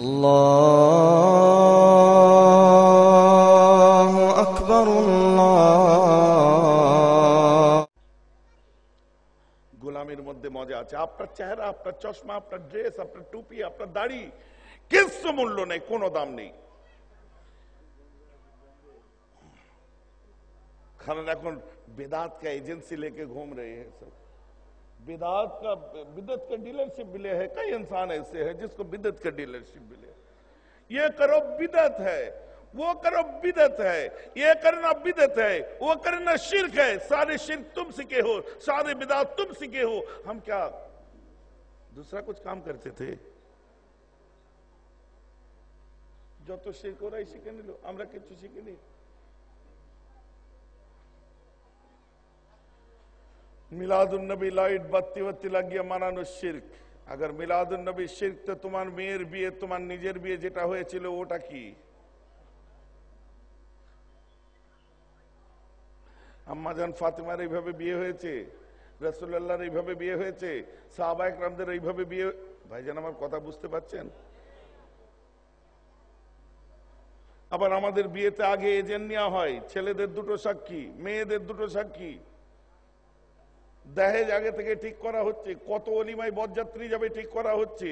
আল্লাহু আকবার। গোলামের মধ্যে মজা আছে। আপনার চেহারা, আপনার চশমা, আপনার ড্রেস, আপনার টুপি, আপনার দাড়ি, কিছু মূল্য নেই, কোনো দাম নেই। कारण এখন बिदात का एजेंसी लेके घूम रहे हैं सब। बिदत का डीलरशिप मिले है। कई इंसान ऐसे हैं जिसको बिदत का डीलरशिप मिले। ये करो बिदत है, वो करो बिदत है, ये करना बिदत है, वो करना शिर्क है। सारे शिर्क तुम सीखे हो, सारे बिदात तुम सीखे हो। हम क्या दूसरा कुछ काम करते थे? जो तो शिर्क हो रहा है শিখে নিল, আমরা কিছু শিখিনি। मिलादुन नबी लाइट बत्ती बत्ती लग गया मानानो शिर्क। अगर मिलादुन नबी शिर्क तो तुम्हार मेयर बिये, तुम्हार निजेर बिये जेटा হয়েছিল ওটা কি? আম্মাজান ফাতিমার এইভাবে বিয়ে হয়েছে, রাসূলুল্লাহর এইভাবে বিয়ে হয়েছে, সাহাবা একরামদের এইভাবে বিয়ে। ভাইজান আমার কথা বুঝতে পারছেন? আবার আমাদের বিয়েতে আগে এজেন্ট নেওয়া হয়, ছেলেদের দুটো সাক্ষী, মেয়েদের দুটো সাক্ষী। दहेज आगे থেকে ঠিক করা হচ্ছে, কত ওলিমায় বরযাত্রী যাবে ঠিক করা হচ্ছে।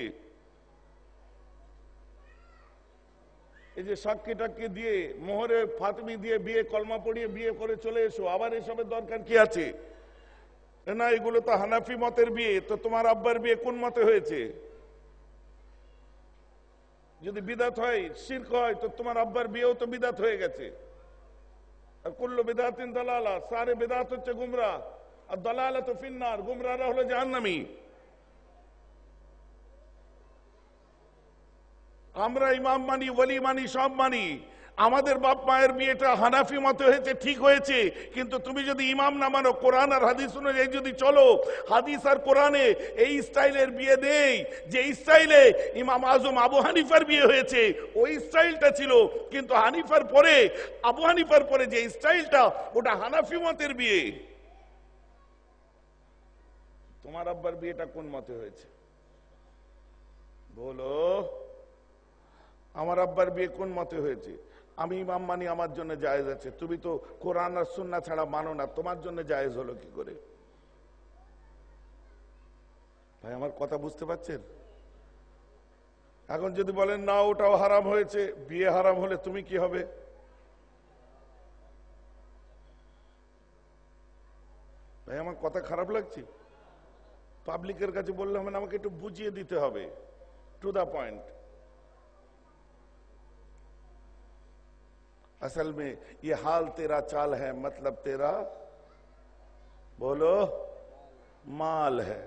এই যে সাক্ষী টাক্ষী দিয়ে মোহরে ফাতমি দিয়ে বিয়ে কলমা পড়িয়ে বিয়ে করে চলে এসো, আবার এসবের দরকার কি আছে? না এগুলো তো হানাফি মতের বিয়ে, তো তোমার আব্বার বিয়ে কোন মতে হয়েছে? যদি বিদাত হয়, শিরক হয়, তো তোমার আব্বার বিয়েও তো বিদাত হয়ে গেছে। আর কুল্লু বিদাতিন দালালা, সারে বিদাত হচ্ছে গুমরাহ। আর দালালাত ফিন্নার, গুমরাহরা হলো জাহান্নামী। আমরা ইমাম মানি, ওলি মানি, সব মানি। আমাদের বাপ মায়ের বিয়েটা হানাফি মতে হয়েছে, ঠিক হয়েছে। কিন্তু তুমি যদি ইমাম না মানো, কোরআন আর হাদিস অনুযায়ী যদি চলো, হাদিস আর কোরআনে এই স্টাইলের বিয়ে নেই। যে স্টাইলে ইমাম আজম আবু হানিফার বিয়ে হয়েছে ওই স্টাইলটা ছিল, কিন্তু হানিফার পরে, আবু হানিফার পরে যে স্টাইলটা, ওটা হানাফি মতের বিয়ে। তোমার আব্বার বিয়েটা কোন মতে হয়েছে বলো? আমার আব্বার বিয়ে কোন মতে হয়েছে? আমি ইমাম মানি, আমার জন্য জায়েজ আছে। তুমি তো কোরআন আর সুন্নাহ ছাড়া মানো না, তোমার জন্য জায়েজ হলো কি করে? ভাই আমার কথা বুঝতে পারছেন? এখন যদি বলেন না ওটাও হারাম হয়েছে, বিয়ে হারাম হলে তুমি কি হবে? ভাই আমার কথা খারাপ লাগছে? পাবলিকের কাছে বললে হবে না, আমাকে একটু বুঝিয়ে দিতে হবে, টু দা পয়েंट। असल में ये हाल तेरा चाल है, मतलब तेरा बोलो माल है।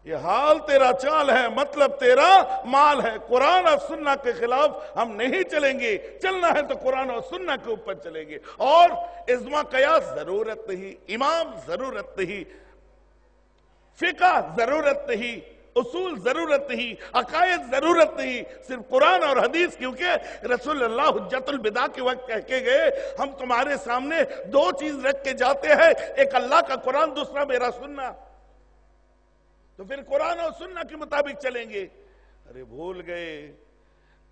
ये हाल तेरा चाल है, मतलब तेरा माल है। कुरान और सुन्ना के खिलाफ हम नहीं चलेंगे। चलना है तो कुरान और सुन्ना के ऊपर चलेंगे। और इज्मा कयास जरूरत नहीं, इमाम जरूरत नहीं, फिका जरूरत नहीं, उसूल जरूरत नहीं, अकायद जरूरत नहीं, सिर्फ कुरान और हदीस। क्योंकि रसूलुल्लाह हुज्जतुल बिदा के वक्त कह के गए, हम तुम्हारे सामने दो चीज रख के जाते हैं, एक अल्लाह का कुरान, दूसरा मेरा सुन्ना। तो फिर कुरान और सुन्ना के मुताबिक चलेंगे। अरे भूल गए,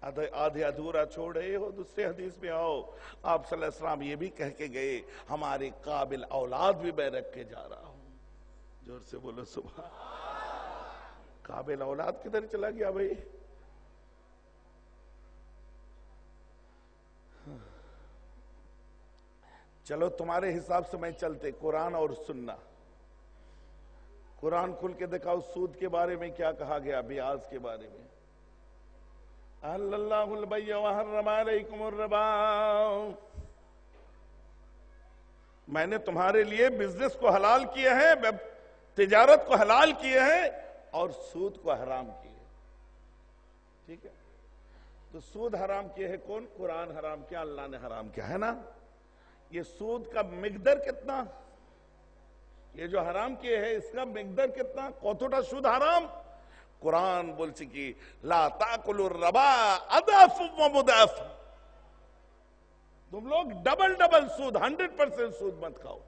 आधे अधूरा छोड़ रहे हो, दूसरे हदीस में आओ। आप सल्लल्लाहु अलैहि वसल्लम ये भी कह के गए, हमारे काबिल औलाद भी मैं रख के जा रहा हूं। जोर से बोलो सुभान। काबिल औलाद किधर चला गया भाई? चलो तुम्हारे हिसाब से मैं चलते, कुरान और सुन्ना। कुरान खुल के दिखाओ, सूद के बारे में क्या कहा गया, ब्याज के बारे में। अल्लाहुल बैय व हर्रम अलैकुमुर रिबा, मैंने तुम्हारे लिए बिजनेस को हलाल किए हैं, तिजारत को हलाल किए हैं, और सूद को हराम किए। ठीक है, तो सूद हराम किए है कौन? कुरान हराम किया, अल्लाह ने हराम किया, है ना? ये सूद का मिकदार कितना, ये जो हराम किए है इसका मिकदार कितना, कतटा सूद हराम? कुरान बोलছে কি, ला ताकुलुर रबा अदाफ व मुदाफ। तुम लोग डबल डबल सूद, 100% सूद मत खाओ।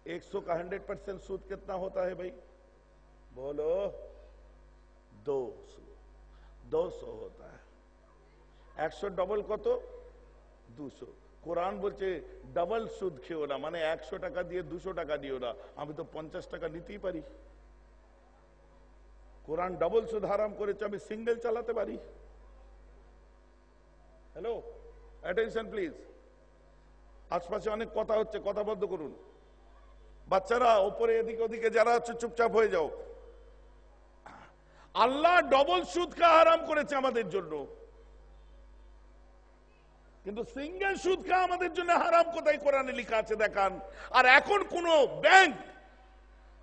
100 का 100% सूद कितना होता है भाई? बोलो 200। 200 होता है। 100 डबल কত? 200। কোরআন বলছে ডাবল সুদ খেও না, মানে 100 টাকা দিয়ে 200 টাকা দিও না। আমি তো 50 টাকা নিতেই পারি। কোরআন ডাবল সুদ হারাম করেছে, আমি সিঙ্গেল চালাতে পারি। Hello, attention please. আশপাশে অনেক কথা হচ্ছে, কথা বন্ধ করুন। বাচ্চারা উপরে এদিকে ওদিকে যারা আছে চুপচাপ হয়ে যাও। আল্লাহ ডবল সুদ কা হারাম করেছে আমাদের জন্য, কিন্তু সিঙ্গেল সুদ কা আমাদের জন্য হারাম কোথায় কোরআনে লেখা আছে দেখান। আর এখন কোন ব্যাংক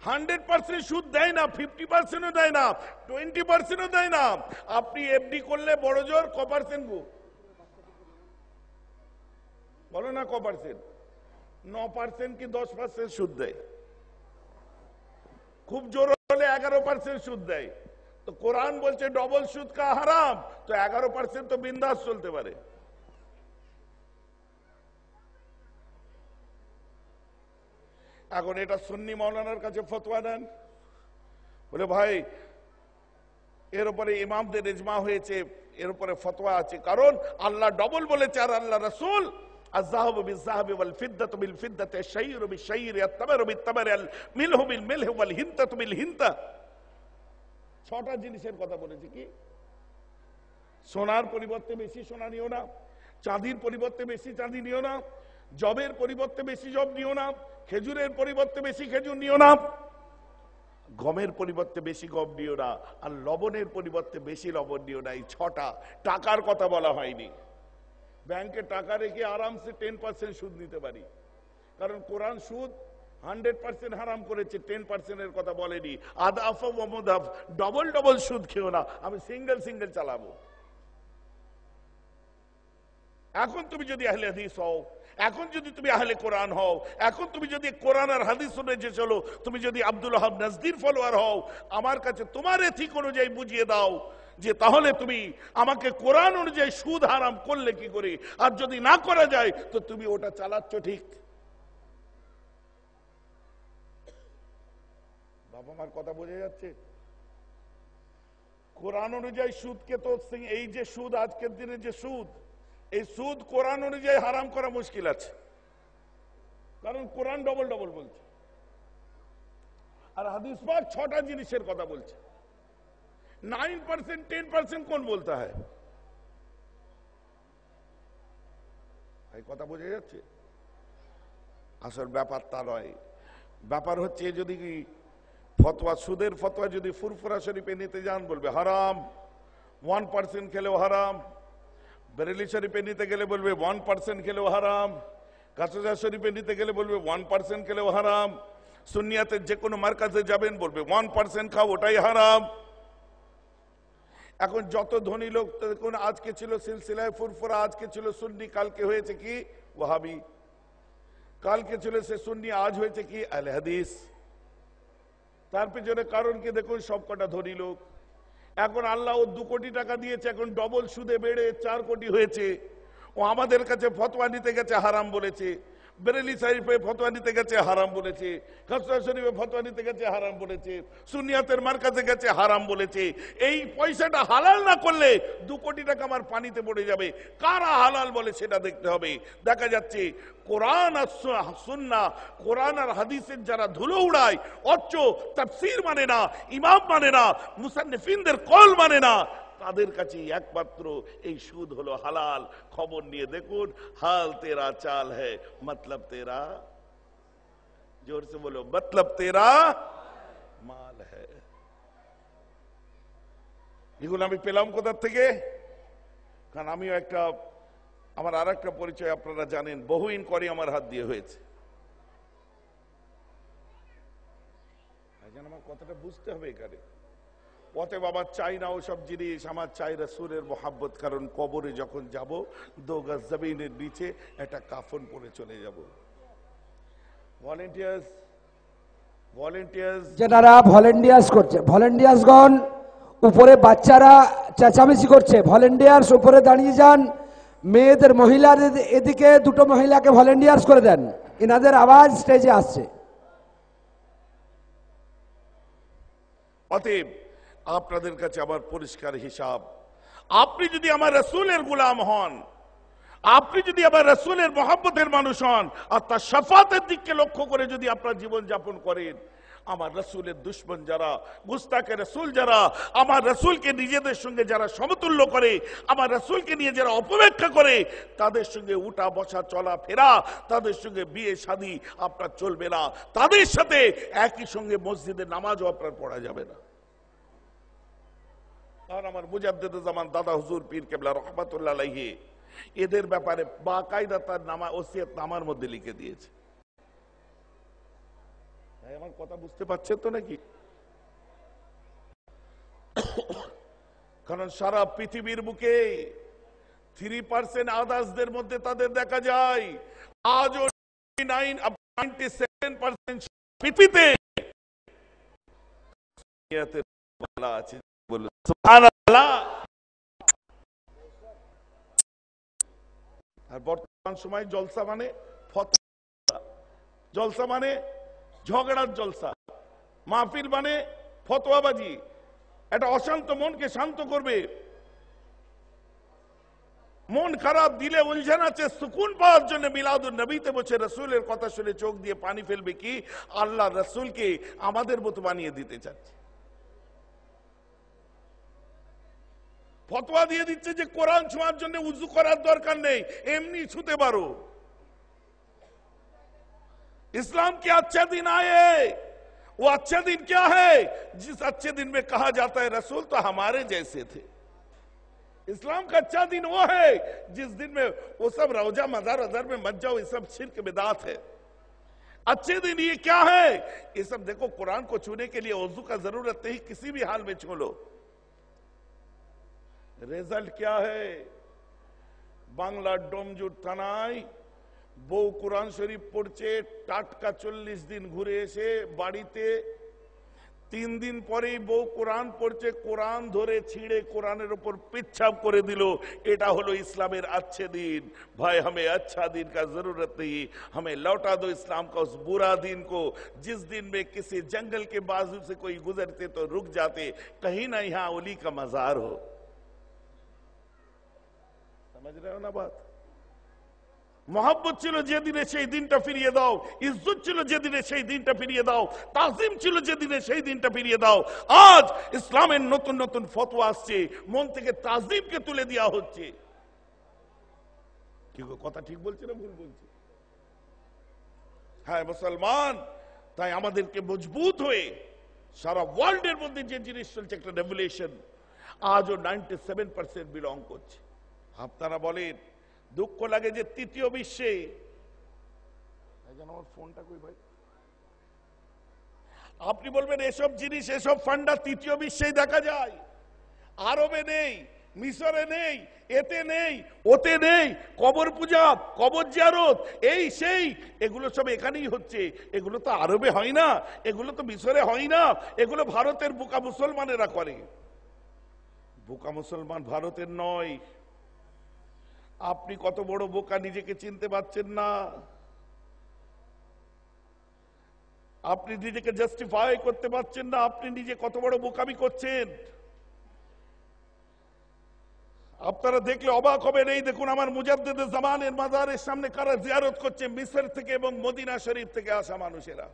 100% সুদ দেয় না, 50%ও দেয় না, 20%ও দেয় না। আপনি এফডি করলে বড় জোর ক% গো? বলো না ক%? 9% কি 10% সুদ দেয়। খুব জোর হলে 11% সুদ দেয়। তো কোরআন বলছে ডবল সুদ কা হারাম, তো 11% তো বিন্দাস চলতে পারে। এখন এটা সুন্নি মাওলানার কাছে ফতোয়া দেন, বলে ভাই এর উপরে ইমামদের ইজমা হয়েছে, এর উপরে ফতোয়া আছে, কারণ আল্লাহ ডবল বলেছে আর আল্লাহ রাসূল الذهب بالذهب والفضة بالفضة الشعير بالشعير التمر بالتمر الملح بالملح والهنطة بالهنطة। 6টা জিনিসের কথা বলেছে। কি? সোনার পরিবর্তে বেশি সোনা নিও না, চাঁদির পরিবর্তে বেশি চাঁদি নিও না, জবের পরিবর্তে বেশি জব নিও না, খেজুরের পরিবর্তে বেশি খেজুর নিও না, গমের পরিবর্তে বেশি গম নিও না, আর লবণের পরিবর্তে বেশি লবণ নিও না। এই 6টা। টাকার কথা বলা হয়নি। ব্যাংকে টাকা রেখে আরামসে 10% সুদ নিতে পারি, কারণ কোরআন সুদ 100% হারাম করেছে, 10% এর কথা বলেনি। আদাফ ওয়া মুদাফ, ডবল ডবল সুদ খেও না, আমি সিঙ্গেল সিঙ্গেল চালাবো। এখন তুমি যদি আহলে হাদিস হও, এখন যদি তুমি আহলে কোরআন হও, এখন তুমি যদি কোরআন আর হাদিস শুনে চলো, তুমি যদি আব্দুল ওয়াহাব নাজদির ফলোয়ার হও, আমার কাছে তোমার এথিক অনুযায়ী বুঝিয়ে দাও যে তাহলে তুমি আমাকে কোরআন অনুযায়ী সুদ হারাম করলে কি করে, আর যদি না করা যায় তো তুমি ওটা চালাচ্ছ ঠিক। বাবা মার কথা বোঝা যাচ্ছে? কোরআন অনুযায়ী সুদকে তো, এই যে সুদ আজকের দিনে যে সুদ, এই সুদ কোরআন অনুযায়ী হারাম করা মুশকিল আছে, কারণ কোরআন ডবল ডবল বলছে আর হাদিস পাক 6টা জিনিসের কথা বলছে। 9% 10% কোন বলতা হয়? এই কথা বোঝা যাচ্ছে? আসল ব্যাপার তা নয়। ব্যাপার হচ্ছে যদি ফতোয়া, সুদের ফতোয়া যদি ফুরফুরা শরীফে নিতে যান বলবে হারাম, 1% খেলেও হারাম। বেরেলি শরীফে নিতে গেলে বলবে 1% খেলেও হারাম। কাসুজা শরীফে নিতে গেলে বলবে 1% খেলেও হারাম। সুন্নিয়াতের যে কোনো মার্কাজে যাবেন বলবে 1% খাও, ওটাই হারাম। এখন যত ধনী লোক, দেখুন আজকে ছিল সিলসিলায় ফুরফুরা, আজকে ছিল সুন্নি, কালকে হয়েছে কি ওয়াহাবি, কালকে ছিল সে সুন্নি, আজ হয়েছে কি আহলে হাদিস। তার পিছনে কারণ কি দেখুন, সবকটা ধনী লোক। এখন আল্লাহ ও 2 কোটি টাকা দিয়েছে, এখন ডবল সুদে বেড়ে 4 কোটি হয়েছে। ও আমাদের কাছে ফতোয়া নিতে গেছে হারাম বলেছে, বেরেলি শরীফে ফতোয়া নিতে গেছে হারাম বলেছে, কাসরা শরীফে ফতোয়া নিতে গেছে হারাম বলেছে, সুন্নিয়াতের মার্কাজে গেছে হারাম বলেছে। এই পয়সাটা হালাল না করলে 2 কোটি টাকা আমার পানিতে পড়ে যাবে। কারা হালাল বলে সেটা দেখতে হবে। দেখা যাচ্ছে কোরআন আর সুন্নাহ, কোরআন আর হাদিসের যারা ধুলো উড়ায়, অথচ তাফসীর মানে না, ইমাম মানে না, মুসান্নিফিনদের কল মানে না, তাদের কাছে একমাত্র এই সুদ হলো হালাল। খবর নিয়ে দেখুন, হাল তেরা চাল হ্যায় মতলব তেরা, জোর সে বলো, মতলব তেরা মাল হ্যায়। এগুলো আমি পেলাম কোথা থেকে? কারণ আমিও একটা, আমার আর একটা পরিচয় আপনারা জানেন, বহু ইনকোয়ারি আমার হাত দিয়ে হয়েছে। আমার কথাটা বুঝতে হবে এখানে। অতএব আমার চাই না ওসব জিনিস, আমার চাই রাসূলের মোহাব্বত। কারণ কবরে যখন যাব 2 গজ জমিনের নিচে একটা কাফন পরে চলে যাব। ভলেন্টিয়ার্স যারা ভলেন্টিয়ার্স করছে, ভলেন্টিয়ার্সগণ উপরে, বাচ্চারা চেঁচামেচি করছে, ভলেন্টিয়ার্স উপরে দাঁড়িয়ে যান। মেয়েদের, মহিলাদের এদিকে 2টো মহিলাকে ভলেন্টিয়ার্স করে দেন, এনাদের আওয়াজ স্টেজে আসছে। অতএব আপনাদের কাছে আমার পরিষ্কার হিসাব, আপনি যদি আমার রাসূলের গোলাম হন, আপনি যদি আমার রাসূলের মহব্বতের মানুষ হন আর তার শাফাতের দিককে লক্ষ্য করে যদি আপনার জীবন যাপন করেন, আমার রাসূলের দুশমন যারা, গুস্তাখে রাসূল যারা, আমার রাসূলকে নিজেদের সঙ্গে যারা সমতুল্য করে, আমার রাসূলকে নিয়ে যারা অপব্যাখ্যা করে, তাদের সঙ্গে উঠা বসা চলা ফেরা, তাদের সঙ্গে বিয়ে শাদী আপনার চলবে না, তাদের সাথে একই সঙ্গে মসজিদে নামাজও আপনার পড়া যাবে না। আর আমার মুজাদ্দিদ জামান দাদা হুজুর পীর কেবলা রহমাতুল্লাহ আলাইহি এদের ব্যাপারে বাকায়দা তার নামা ওসিয়ত নামার মধ্যে লিখে দিয়েছে। আমার কথা বুঝতে পারছেন তো নাকি? কারণ সারা পৃথিবীর বুকে 3% আদার্সদের মধ্যে তাদের দেখা যায়, আজও 97% পৃথিবীতে আছে। সুবহানাল্লাহ। আর বর্তমান সময় জলসা মানে ফতোয়া, জলসা মানে ঝগড়ার জলসা, মাহফিল মানে ফতোয়াবাজি, একটা অশান্ত মনকে শান্ত করবে। মন খারাপ দিলে উলঝন আছে, সুকুন পাওয়ার জন্য মিলাদুন নবীতে বসে রাসূলের কথা শুনে চোখ দিয়ে পানি ফেলবে কি আল্লাহ রাসূলকে আমাদের মতো বানিয়ে দিতে চাচ্ছে। ফতোয়া দিয়ে দিচ্ছে যে কোরআন ছোঁয়ার জন্য উযু করার দরকার নেই, এমনি ছুতে পারো। इस्लाम के अच्छा दिन आए, वो अच्छा दिन क्या है? जिस अच्छे दिन में कहा जाता है रसूल तो हमारे जैसे थे। इस्लाम का अच्छा दिन वो है जिस दिन में वो सब रौजा मजार अजहर में मत जाओ, ये सब शिर्क बिदात है। अच्छे दिन ये क्या है? ये सब देखो, कुरान को छूने के लिए वजू का जरूरत नहीं, किसी भी हाल में छू लो। रिजल्ट क्या है? बांग्ला डोमजुट थानाय বউ কোরআন শরীফ পড়ছে, টাটকা 40 দিন ঘুরে এসে বাড়িতে 3 দিন পরেই বউ কোরআন পড়ছে, কোরআন ধরে ছিঁড়ে কোরআনের উপর পেচ্ছাপ করে দিল। এটা হলো ইসলামের अच्छे दिन। भाई हमें अच्छा दिन का जरूरत नहीं, हमें लौटा दो इस्लाम का उस बुरा दिन को जिस दिन में किसी जंगल के बाजू से कोई गुजरते तो रुक जाते, कहीं ना यहाँ ओली का मजार हो। समझ रहे हो ना बात? मोहब्बत ছিল যেদিনে সেই দিনটা ফিরিয়ে দাও, ইজ্জত ছিল যেদিনে সেই দিনটা ফিরিয়ে দাও, তাজিম ছিল যেদিনে সেই দিনটা ফিরিয়ে দাও। আজ ইসলামের নতুন নতুন ফতোয়া আসছে, মন থেকে তাজিমকে তুলে দেওয়া হচ্ছে। কি কথা ঠিক বলছি না ভুল বলছি? হ্যাঁ মুসলমান, তাই আমাদেরকে মজবুত হয়ে সারা ওয়ার্ল্ডের মধ্যে যে জিনিস চলছে একটা রেভলিউশন, আজও 97% বিলং করছে। আপনারা বলেন দুঃখ লাগে যে তৃতীয় বিশ্বে, আমার ফোনটা কই ভাই, আপনি বলবেন এসব জিনিস এসব ফান্ডা তৃতীয় বিশ্বেই দেখা যায়, আরবে নেই, মিশরে নেই, এতে নেই, ওতে নেই, কবর পূজা, কবর জিয়ারত, এই সেই, এগুলো সব এখানেই হচ্ছে। এগুলো তো আরবে হয় না, এগুলো তো মিশরে হয় না, এগুলো ভারতের বোকা মুসলমানেরা করে। বোকা মুসলমান ভারতের নয়। আপনি কত বড় বোকা নিজেকে চিনতে পারছেন না, আপনি নিজেকে জাস্টিফাই করতে পারছেন না, আপনি নিজে কত বড় বোকামি করছেন। আপনারা দেখলে অবাক হবেন। এই দেখুন আমার মুজাদ্দিদ জামানের মাজারের সামনে কারা জিয়ারত করছে, মিশর থেকে এবং মদিনা শরীফ থেকে আসা মানুষেরা।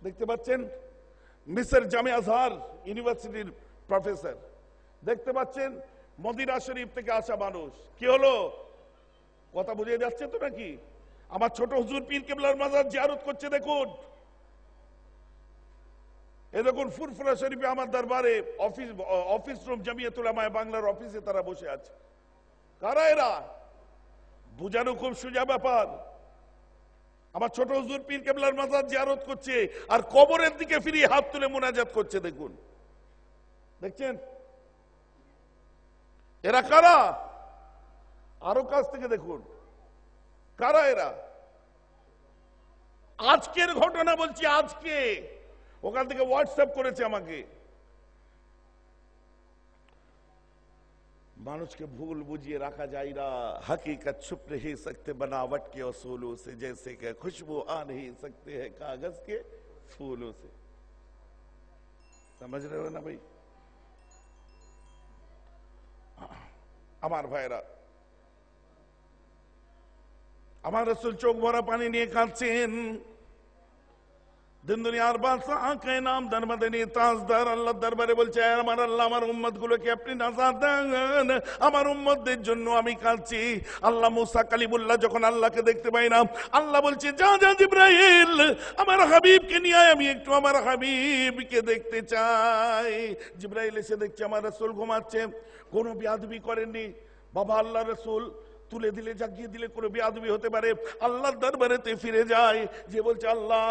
দেখতে পাচ্ছেন মিশর জামে আজহার ইউনিভার্সিটির প্রফেসর, দেখতে পাচ্ছেন মদিনা শরীফ থেকে আসা মানুষ। কি হলো, কথা বুঝে যাচ্ছে তো নাকি? আমার ছোট হুজুর পীর কেবলার মাজার জিয়ারত করছে। দেখুন এই দেখুন ফুরফুরা শরীফে আমার দরবারে অফিস রুম জমিয়তুল উলামায়ে বাংলার অফিসে তারা বসে আছে। কারা এরা? বুঝানো খুব সোজা ব্যাপার। আমার ছোট হুজুর পীর কেবলার মাজার জিয়ারত করছে আর কবরের দিকে ফিরিয়ে হাত তুলে মুনাজাত করছে। দেখুন, দেখছেন এরা কারা? আরো কাছ থেকে দেখুন কারা এরা। আজকের ঘটনা বলছি, আজকে ওখান থেকে হোয়াটসঅ্যাপ করেছে আমাকে। মানুষকে ভুল বুঝিয়ে রাখা যায় না। हकीकत छुप नहीं सकते बनावट के असूलों से, जैसे कि खुशबू आ नहीं सकते हैं कागज के फूलों से। समझ रहे हो ना भाई? আমার ভাইরা, আমার রাসূল চোখ ভরা পানি নিয়ে কাঁদছেন। দিন দুনিয়ার বাদশা আঁকে নাম দরবারে তাজদার আল্লাহ দরবারে বলছে, আমার আল্লাহ আমার উম্মত গুলোকে আপনি নাজাত দেন, আমার উম্মতদের জন্য আমি কাঁদছি। আল্লাহ মুসা কালিমুল্লাহ যখন আল্লাহকে দেখতে পাই না, আল্লাহ বলছে যা যা জিবরাইল আমার হাবিবকে নিয়ে আয়, আমি একটু আমার হাবিবকে দেখতে চাই। জিবরাইল এসে দেখছে আমার রাসূল ঘুমাচ্ছে, কোনো বেয়াদবি করেননি। বাবা আল্লাহ রাসূল তুলে দিলে জাগিয়ে দিলে কোনো বেয়াদবি হতে পারে, আল্লাহর দরবারেতে ফিরে যায়, যে বলছে আল্লাহ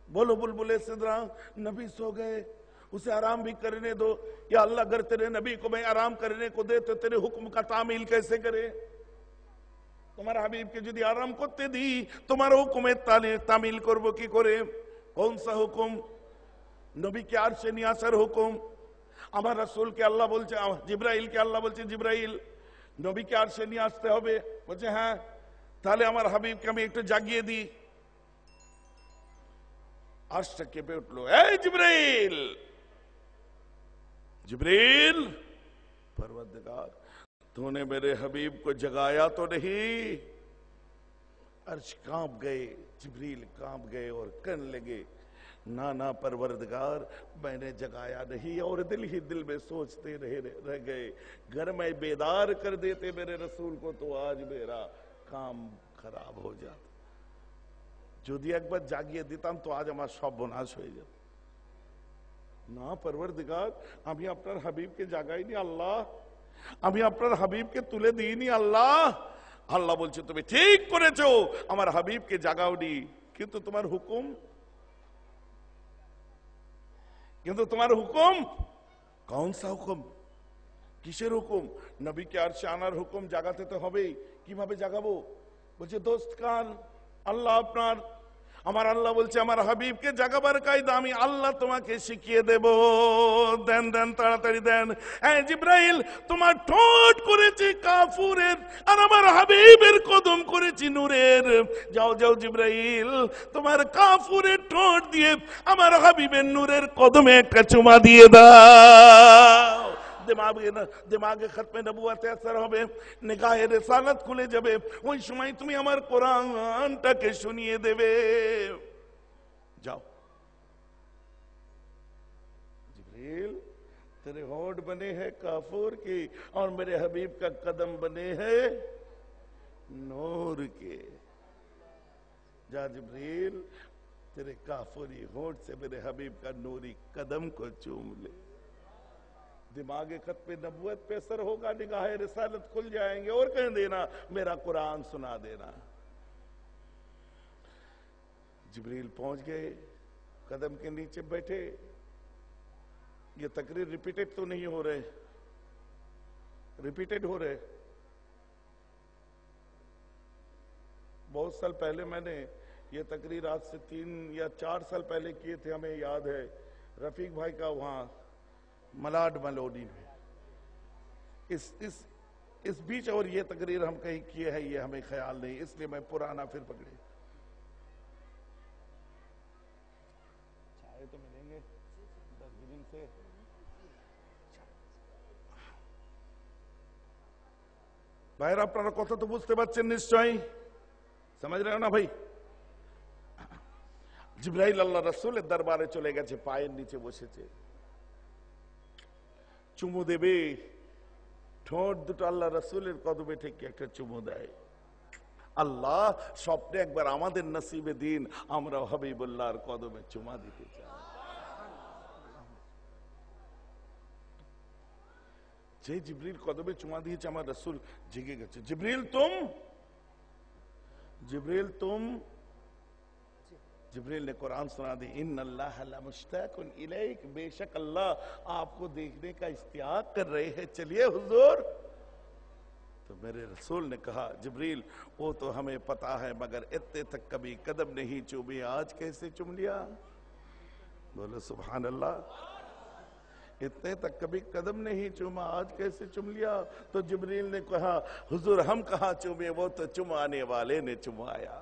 बोलो बुलबुले सिदरा नबी सो गए, उसे आराम भी करने दो। या अल्लाह अगर तेरे नबी को मैं आराम करने को दे तो तेरे हुक्म का तामील कैसे करे? तुम्हारा हबीब के यदि आराम करते दी तुम्हारा हुक्म तामील करबो की करे? कौन सा हुक्म? नबी के आरशे निये आसार हुक्म। আমার রাসূলকে আল্লাহ বলছে, জিবরাইলকে আল্লাহ বলছে জিবরাইল নবীকে আরশে নিয়ে আসতে হবে। বলছে হ্যাঁ, তাহলে আমার হাবিবকে আমি একটু জাগিয়ে দিই। आर्श केंपे उठलो, ए जिब्रील, जिब्रील परवरदिगार तूने मेरे हबीब को जगाया तो नहीं? अर्श कांप गए, जिब्रील कांप गए और कहने लगे ना ना परवरदिगार मैंने जगाया नहीं, और दिल ही दिल में सोचते रह गए, घर में बेदार कर देते मेरे रसूल को तो आज मेरा काम खराब हो जाता। যদি একবার জাগিয়ে দিতাম তো আজ আমার সর্বনাশ হয়ে যেত। না পরওয়ারদিগার আমি আপনার হাবিবকে জাগাইনি আল্লাহ, আমি আপনার হাবিবকে তুলে দিইনি আল্লাহ। আল্লাহ বলছে তুমি ঠিক করেছো, আমার হাবিবকে জাগাওনি, কিন্তু তোমার হুকুম, কিন্তু তোমার হুকুম কোন সা হুকুম? কিসের হুকুম? নবীকে আরশে আনার হুকুম, জাগাতে তো হবেই। কিভাবে জাগাবো? বলছে দোস্ত কান আল্লাহ আপনার, আমার আল্লাহ বলছে আমার হাবিবকে জাগাবার কায়দা আমি আল্লাহ তোমাকে শিখিয়ে দেব। দেন দেন তাড়াতাড়ি দেন। এই জিবরাইল তোমার ঠোঁট করেছি কাফুরের আর আমার হাবিবের কদম করেছি নূরের। যাও যাও জিবরাইল তোমার কাফুরের ঠোঁট দিয়ে আমার হাবিবের নূরের কদমে একটা চুমা দিয়ে দাও। দিমাগে খতমে নবুয়তে আসর হবে, নিগাহে রিসালাত খুলে যাবে, ওই সময় তুমি আমার কোরআনটাকে শুনিয়ে দেবে। যাও जिब्रील तेरे होंठ बने हैं काफूर की और मेरे हबीब का कदम बने हैं नूर के। जा जिब्रील तेरे काफूरी होंठ से मेरे हबीब का नूरी कदम को चूम ले। दिमागे खत पे नबूवत पे असर होगा, निगाहे रिसालत खुल जाएंगे और कह देना मेरा कुरान सुना देना। जिब्रील पहुंच गए, कदम के नीचे बैठे। ये तकरीर रिपीटेड तो नहीं हो रहे, रिपीटेड हो रहे। बहुत साल पहले मैंने ये तकरीर आज से 3 या 4 साल पहले किए थे, हमें याद है, रफीक भाई का वहां मलाड मलोडी में। इस बीच और ये तकरीर हम कहीं किए हैं ये हमें ख्याल नहीं, इसलिए मैं पुराना फिर पकड़े। चाय तो मिलेंगे 10 दिन से। ভাইরা আপনারা কথা তো বুঝতে পারছেন নিশ্চয়ই, समझ रहे हो ना भाई? জিবরাইল আল্লাহ রাসূলের দরবারে চলে গেছে, পায়ের নিচে বসেছে, চুমু দেবে। ঠোঁট দুটো আল্লাহ রাসূলের কদমে ঠেকে একটা চুমু দেয়। আল্লাহ স্বপ্নে একবার আমাদের নসিবে দিন আমরা হাবিবুল্লাহর কদমে চুমা দিতে চাই। যে জিবরিল কদমে চুমা দিয়েছে আমার রাসূল জেগে গেছে। জিবরিল তুম, जिब्रील तुम। जिब्रील ने कुरान सुना दी, इन्नल्लाह लमुश्ताकुन इलैक, बेशक अल्लाह आपको देखने का इश्तियाक कर रहे हैं, चलिए हुजूर। तो मेरे रसूल ने कहा जिब्रील वो तो हमें पता है, मगर इतने तक कभी कदम नहीं चूमी, आज कैसे चूम लिया? बोलो सुभान अल्लाह। इतने तक कभी कदम नहीं चूमा, आज कैसे चूम लिया? तो जिब्रील ने कहा हुजूर हम कहाँ चूमे, वो तो चुमाने वाले ने चुमाया।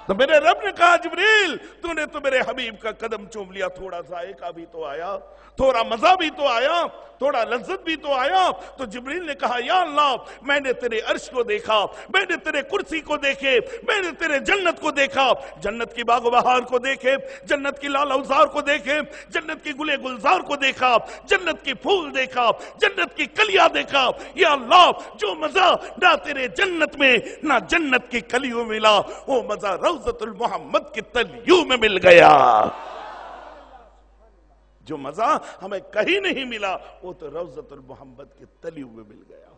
तो मेरे रब ने कहा जिब्रील तूने तो मेरे हबीब का कदम चूम लिया, थोड़ा जायका भी तो आया, थोड़ा मजा भी तो आया। थोड़ा लज्जत भी तो आया। तो जिब्रील ने कहा या अल्लाह मैंने तेरे अर्श को देखा, मैंने तेरे कुर्सी को देखे, मैंने तेरे जन्नत को देखा, जन्नत की बागो बहार को देखे, जन्नत की लाल औजार को देखे, जन्नत की गुले गुलजार को देखा, जन्नत की फूल देखा, जन्नत की कलियां देखा। या अल्लाह जो मजा ना तेरे जन्नत में ना जन्नत की कलियों में मिला, वो मजा रौज़तुल मोहम्मद की तलियों में मिल गया। जो मजा हमें कहीं नहीं मिला वो तो रौज़तुल मोहम्मद की तलियों में मिल गया।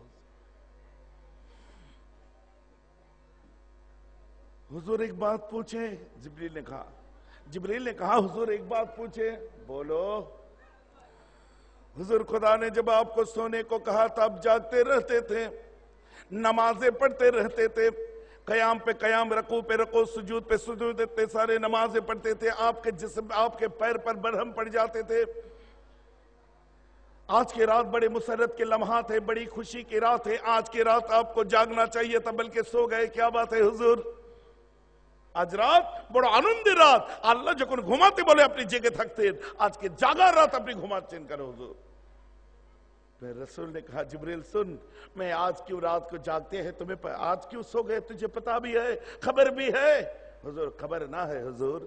हुजूर एक बात पूछे? जिब्रील ने कहा हुजूर एक बात पूछे? बोलो। हुजूर खुदा ने जब आपको सोने को कहा था आप जागते रहते थे, नमाजें पढ़ते रहते थे, कयाम पे कयाम, रकू पे रकू, सुजूद पे सुजूद, इतने सारे नमाजें पढ़ते थे, आपके जिस्म आपके पैर पर बरहम पड़ जाते थे। आज की रात बड़े मुसरत के लम्हात है, बड़ी खुशी की रात है। आज की रात आपको जागना चाहिए था बल्कि सो गए। क्या बात है हुजूर? आज रात बड़ा आनंद रात, अल्लाह যখন ঘুমাতে বলে আপনি জেগে থাকতেন, আজকে জাগার রাত আপনি ঘুমাচ্ছেন কেন হুজুর? फिर रसूल ने कहा जिब्रील सुन, मैं आज क्यों रात को जागते हैं तुम्हें आज क्यों सो गए तुझे पता भी है, खबर भी है? हुजूर खबर ना है हुजूर।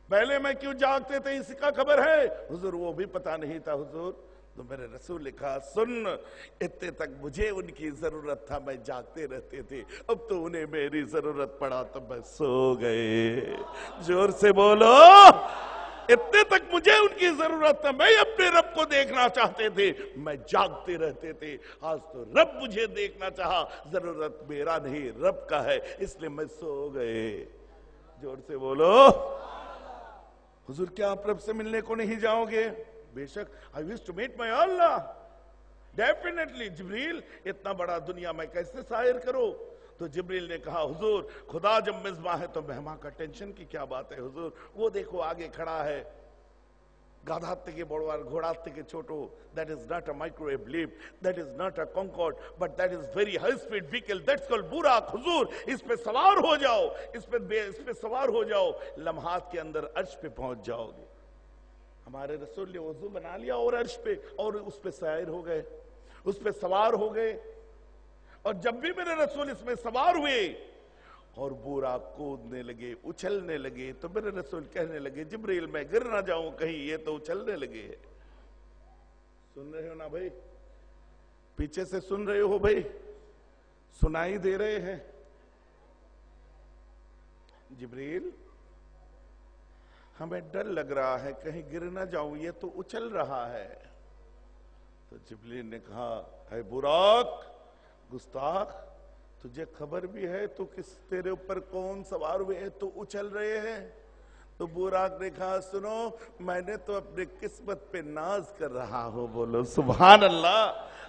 पहले मैं क्यों जागते थे इसका खबर है हुजूर? वो भी पता नहीं था हुजूर। तो मेरे रसूल ने कहा सुन, इतने तक मुझे उनकी जरूरत था, मैं जागते रहते थे, अब तो उन्हें मेरी जरूरत पड़ा तो मैं सो गए। जोर से बोलो। इतने तक मुझे उनकी जरूरत था, मैं अपने रब को देखना चाहते थे, मैं जागते रहते थे। आज तो रब मुझे देखना चाहा, जरूरत मेरा नहीं रब का है, इसलिए मैं सो गए। जोर से बोलो। हुजूर क्या आप रब से मिलने को नहीं जाओगे? बेशक, I wish to meet my Allah, definitely. जिब्रील इतना बड़ा दुनिया मैं कैसे सायर करूं? तो जिब्रील ने कहा हुजूर खुदा जब मिज़बाह है तो मेहमान का टेंशन की क्या बात है हुजूर? वो देखो आगे खड़ा है, गाधा থেকে বড় আর ঘোড়া থেকে ছোট, that is not a microwave leap, that is not a concorde, but that is very high speed vehicle, that's called बुराक। हुजूर इस पे सवार हो जाओ, इस पे सवार हो जाओ, लम्हात के अंदर अर्श पे पहुंच जाओगे। हमारे रसूल ने वजू बना लिया और अर्श पे और उस पे सायर हो गए, उस पे सवार हो गए। और जब भी मेरे रसूल इसमें सवार हुए और बुरा कूदने लगे, उछलने लगे, तो मेरे रसूल कहने लगे जिब्रील मैं गिर ना जाऊं कहीं, ये तो उछलने लगे। सुन रहे हो ना भाई? पीछे से सुन रहे हो भाई? सुनाई दे रहे हैं? जिब्रील हमें डर लग रहा है कहीं गिर ना जाऊं, ये तो उछल रहा है। तो जिब्रील ने कहा है बुराक गुस्ताख, तुझे खबर भी है तो किस तेरे ऊपर कौन सवार हुए हैं तो उछल रहे हैं? तो बुराक ने कहा सुनो मैंने तो अपने किस्मत पे नाज कर रहा हूं। बोलो सुभान अल्लाह।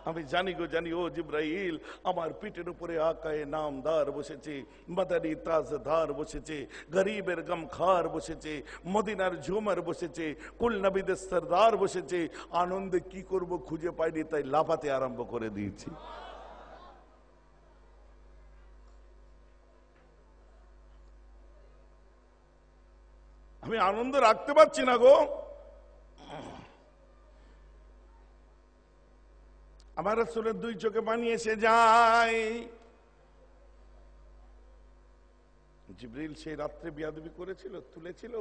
আমি জানি গো জানি ও জিব্রাইল, আমার পিঠের উপরে আকায়ে নামদার বসেছে, মদনী তাজদার বসেছে, গরিবের গমখার বসেছে, মদিনার ঝুমার বসেছে, কুল নবীদের সরদার বসেছে। আনন্দে কি করব খুঁজে পাইনি, তাই লাফাতে আরম্ভ করে দিয়েছি। আমি আনন্দ রাখতে পারছি না গো। আমার রাসূলের দুই চোখে পানি এসে যায়। জিবরিল সেই রাত্রে বিয়াদবি করেছিল, তুলেছিল,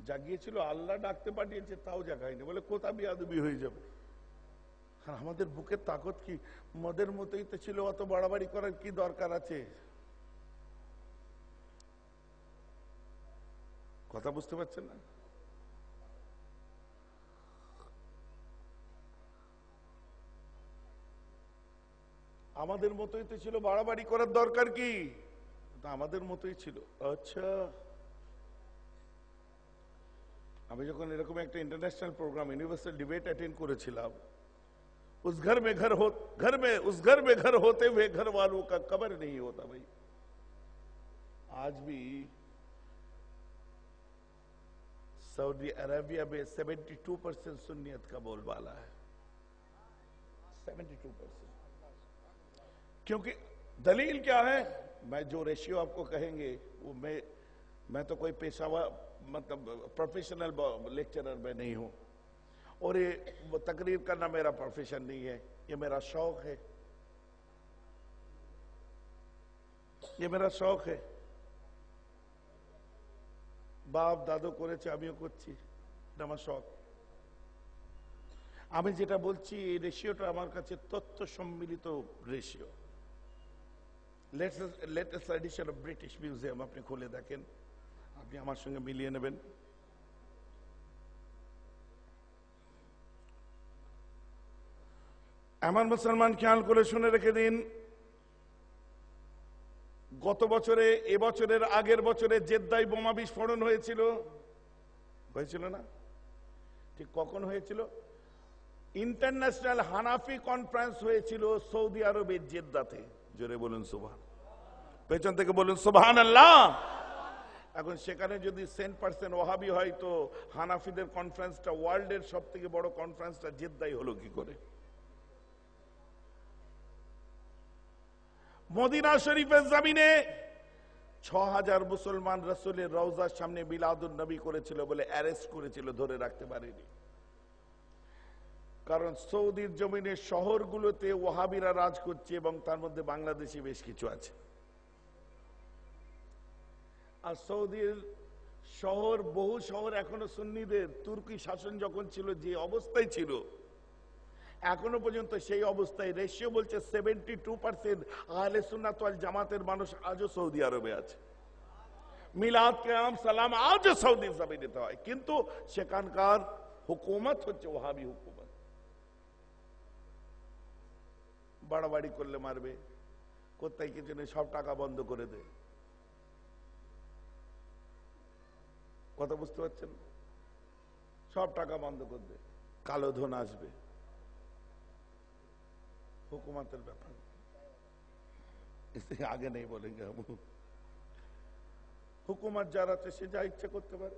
জাগিয়েছিল, আল্লাহ ডাকতে পাঠিয়েছে তাও জাগায়নি। বলে কোথা বিয়াদবি হয়ে যাবে? আর আমাদের বুকের তাকত কি মদের মতোই তো ছিল, অত বাড়াবাড়ি করার কি দরকার আছে? কথা বুঝতে পারছেন না? আমাদের মতোই তো ছিল, বাড়াবাড়ি করার দরকার কি? আমাদের মতোই ছিল। আচ্ছা আমি যখন এরকম একটা international program universal debate attend করেছিলাম, उस घर में घर होते हुए घर वालों का कबर नहीं होता भाई। आज भी सऊदी अरेबिया में 72% सुन्नियत का बोलबाला है, 72%। क्योंकि दलील क्या है? मैं जो रेशियो आपको कहेंगे वो मैं तो कोई पेशावर मतलब प्रोफेशनल लेक्चरर में नहीं हूं। और ये तकरीर करना मेरा प्रोफेशन नहीं है, ये मेरा शौक है, ये मेरा शौक है। বাপ দাদু করেছে, আমিও করছি, এটা আমার শখ। আমি যেটা বলছি এই রেশিওটা আমার কাছে তথ্য সম্মিলিত ratio. Latest edition of British museum আপনি খুলে দেখেন, আপনি আমার সঙ্গে মিলিয়ে নেবেন। আমার মুসলমান খেয়াল করে শুনে রেখে দিন, গত বছরে, এবছরের আগের বছরে জেদ্দায় বোমা বিস্ফোরণ হয়েছিল, হয়েছিল না? ঠিক কখন হয়েছিল? ইন্টারন্যাশনাল হানাফি কনফারেন্স হয়েছিল সৌদি আরবের জেদ্দাতে। জোরে বলুন সুবহান, পেছন থেকে বলুন সুবহানাল্লাহ। এখন সেখানে যদি 10% ওয়াহাবি হয় তো হানাফিদের কনফারেন্সটা, ওয়ার্ল্ডের সব থেকে বড় কনফারেন্সটা জেদ্দায় হলো কি করে? মদিনা শরীফের জমিনে 6000 মুসলমান রাসূলের রওজার সামনে মিলাদুন নবী করেছিল বলে অ্যারেস্ট করেছিল, ধরে রাখতে পারেনি। কারণ সৌদির জমিনে শহরগুলোতে ওয়াহাবিরা রাজ করছে এবং তার মধ্যে বাংলাদেশি বেশ কিছু আছে। আর সৌদির শহর, বহু শহর এখনো সুন্নিদের, তুর্কি শাসন যখন ছিল যে অবস্থায় ছিল এখনো পর্যন্ত সেই অবস্থায়। রেশিও বলছে 72% আহলে সুন্নাত ওয়াল জামাতের মানুষ আজও সৌদি আরবে আছে। মিলাদ কিয়াম সালাম আজও সৌদি জমিনেতে হয়, কিন্তু সেখানকার হুকুমত হচ্ছে ওয়াহাবি হুকুমত। বাড়াবাড়ি করলে মারবে, কোথায় কিছু নেই, সব টাকা বন্ধ করে দেয়। কথা বুঝতে পারছেন? সব টাকা বন্ধ করে দেয়, কালো ধন আসবে। हुकूमत ব্যাপার, इससे आगे नहीं बोलेंगे हम। হুকুমত যার আছে সে যা ইচ্ছা করতে পারে,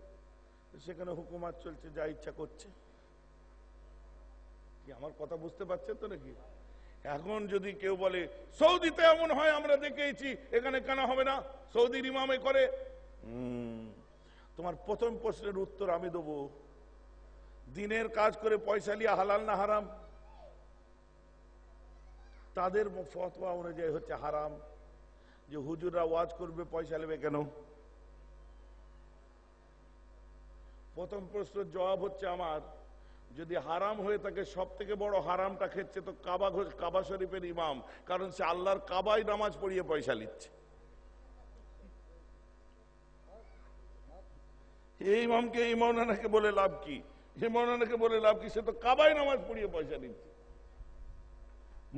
সেখানে হুকুমত চলছে, যা ইচ্ছা করছে। কি আমার কথা বুঝতে পারছেন তো নাকি? এখন যদি কেউ বলে সৌদিতে এমন হয় আমরা দেখেছি, এখানে কেন হবে না, সৌদির ইমামে করে, তোমার প্রথম প্রশ্নের উত্তর আমি দেবো, দিনের কাজ করে পয়সা লিয়া হালাল না হারাম? তাদের ফতোয়া অনুযায়ী হচ্ছে হারাম। যে হুজুররা ওয়াজ করবে পয়সা নেবে কেন? প্রথম প্রশ্নের জবাব হচ্ছে আমার, যদি হারাম হয়ে থাকে, সব থেকে বড় হারামটা খেচ্ছে তো কাবা শরীফের ইমাম, কারণ সে আল্লাহর কাবায় নামাজ পড়িয়ে পয়সা নিচ্ছে। এই ইমামকে, এই মৌলানাকে বলে লাভ কি? এই মৌলানাকে বলে লাভ কি? সে তো কাবায় নামাজ পড়িয়ে পয়সা নিচ্ছে।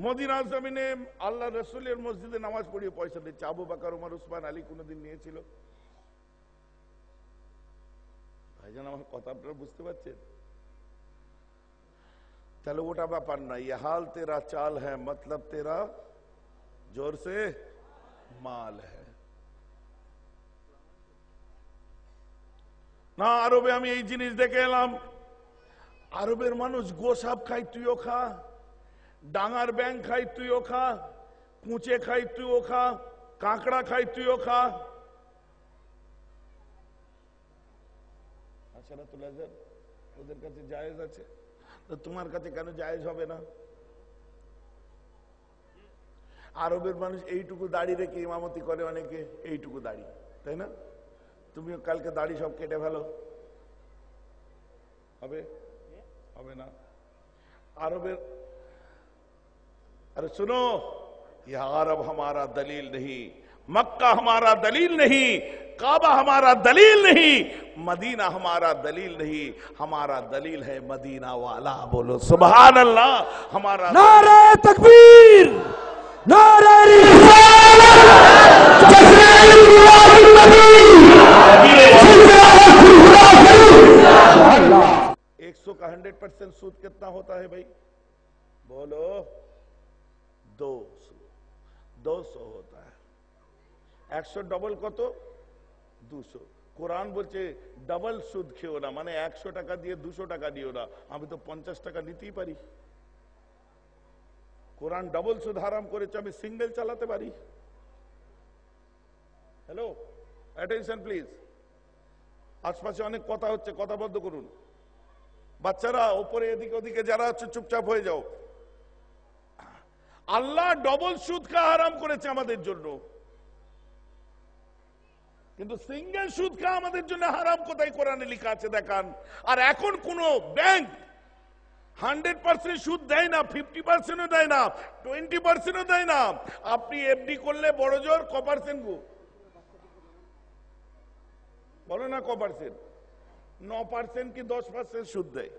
মদিনার জমিনে আল্লাহ রসুলের মসজিদে নামাজ পড়িয়ে পয়সা দিচ্ছে। আবু বকর, ওমর, উসমান, আলী কোনদিন নিয়েছিল? ভাইজান আমার কথা আপনারা বুঝতে পারছেন? তাহলে ওটা ব্যাপার না। ये हाल तेरा चाल है मतलब तेरा जोर से माल है না। আরবে আমি এই জিনিস দেখে এলাম, আরবের মানুষ গোসাপ খাই, তুইও খা, ডাঙার ব্যাং খাই তুইও খা, কুঁচে খাই তুইও খা, কাঁকড়া খাই তুইও খা। আচ্ছা না, তো লাজার ওদের কাছে জায়েজ আছে, তো তোমার কাছে কেন জায়েজ হবে না? আরবের মানুষ এইটুকু দাড়ি রেখে ইমামতি করে, অনেকে এইটুকু দাড়ি, তাই না? তুমিও কালকে দাড়ি সব কেটে ফেলো, হবে? হবে না। আরবের, अरे सुनो, यह अरब हमारा दलील नहीं, मक्का हमारा दलील नहीं, काबा हमारा दलील नहीं, मदीना हमारा दलील नहीं, हमारा दलील है मदीना वाला। बोलो सुभान अल्लाह। हमारा नारे तकबीर, नारे रिसालत। 100 का 100% सूद कितना होता है भाई? बोलो 200 होता है। 100 ডবল কত? 200। কোরআন বলছে ডাবল সুদ খেও না, মানে 100 টাকা দিয়ে 200 টাকা দিও না। আমি তো 50 টাকা নিতেই পারি। কোরআন ডাবল সুদ হারাম করেছে, আমি সিঙ্গেল চালাতে পারি। Hello, attention please. আশপাশে অনেক কথা হচ্ছে, কথা বন্ধ করুন। বাচ্চারা উপরে এদিকে ওদিকে যারা আছে চুপচাপ হয়ে যাও। আল্লাহ ডবল সুদ খাওয়া হারাম করেছে আমাদের জন্য, কিন্তু সিঙ্গেল সুদ খাওয়া আমাদের জন্য হারাম। কোথায় কোরআনে লেখা আছে দেখান। আর এখন কোন ব্যাংক 100% সুদ দেয় না, 50%ও দেয় না, 20%ও দেয় না। আপনি এফডি করলে বড় জোর ক% গো বলো না, ক%? 9% কি 10% সুদ দেয়।